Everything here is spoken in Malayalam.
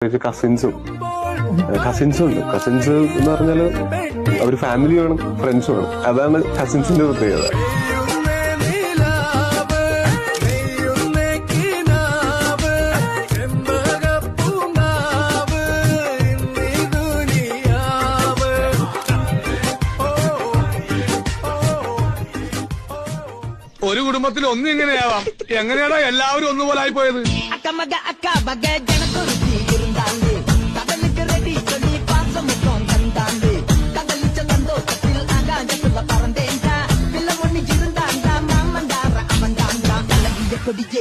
കസിൻസും ഉണ്ട്. കസിൻസ് എന്ന് പറഞ്ഞാല് അവർ ഫാമിലി വേണം, ഫ്രണ്ട്സ് വേണം. അതാണ് കസിൻസിന്റെ പ്രത്യേകത. ഒരു കുടുംബത്തിൽ ഒന്നും ഇങ്ങനെയാവാം. എങ്ങനെയാണോ എല്ലാവരും ഒന്നുപോലായി പോയത്? DJ,